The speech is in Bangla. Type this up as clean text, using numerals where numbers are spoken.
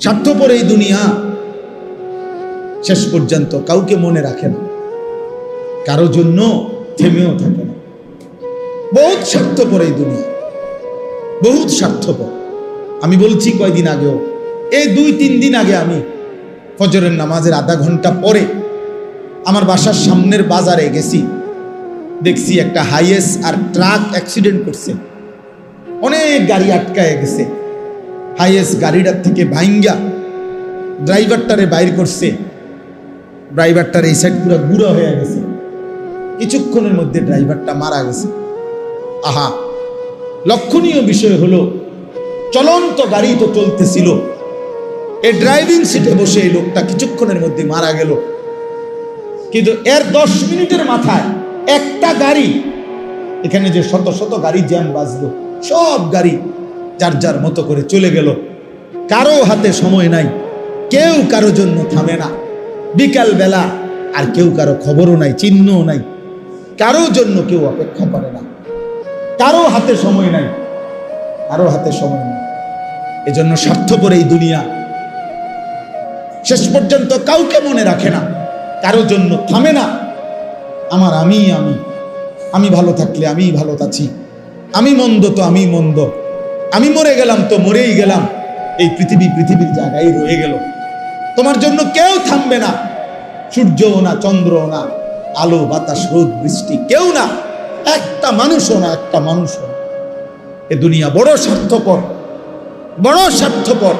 স্বার্থপর এই দুনিয়া শেষ পর্যন্ত কাউকে মনে রাখে না, কারো জন্য থেমেও থাকে না। বহুত স্বার্থপর এই দুনিয়া, বহুত স্বার্থপর। আমি বলছি কয়দিন আগেও, এই 2-3 দিন আগে আমি ফজরের নামাজের আধা ঘন্টা পরে আমার বাসার সামনের বাজারে গেছি, দেখছি একটা হাইয়েস আর ট্রাক অ্যাক্সিডেন্ট করছে, অনেক গাড়ি আটকায় গেছে। হাইয়েস গাড়িটার থেকে ভাইঙ্গা ড্রাইভারটারে বাইর করছে, ড্রাইভারটার এই সাইড পুরো গুঁড়া হয়ে গেছে, কিছুক্ষণের মধ্যে ড্রাইভারটা মারা গেছে। আহা, লক্ষণীয় বিষয় হলো চলন্ত গাড়ি তো চলতেছিল, এই ড্রাইভিং সিটে বসে এই লোকটা কিছুক্ষণের মধ্যে মারা গেল। কিন্তু এর 10 মিনিটের মাথায় একটা গাড়ি, এখানে যে শত শত গাড়ি জ্যাম বাজলো, সব গাড়ি যার যার মতো করে চলে গেল। কারো হাতে সময় নাই, কেউ কারো জন্য থামে না। বিকাল বেলা আর কেউ কারো খবরও নাই, চিহ্নও নাই, কারো জন্য কেউ অপেক্ষা করে না, কারো হাতে সময় নাই, কারো হাতে সময় নাই। এজন্য স্বার্থপর এই দুনিয়া শেষ পর্যন্ত কাউকে মনে রাখে না, কারো জন্য থামে না। আমার আমি আমি আমি ভালো থাকলে আমি ভালো আছি, আমি মন্দ তো আমি মন্দ, আমি মরে গেলাম তো মরেই গেলাম, এই পৃথিবীর জায়গায় রয়ে গেল। তোমার জন্য কেউ থামবে না, সূর্যও না, চন্দ্রও না, আলো বাতাস রোদ বৃষ্টি কেউ না, একটা মানুষও না। এ দুনিয়া বড় স্বার্থপর, বড় স্বার্থপর।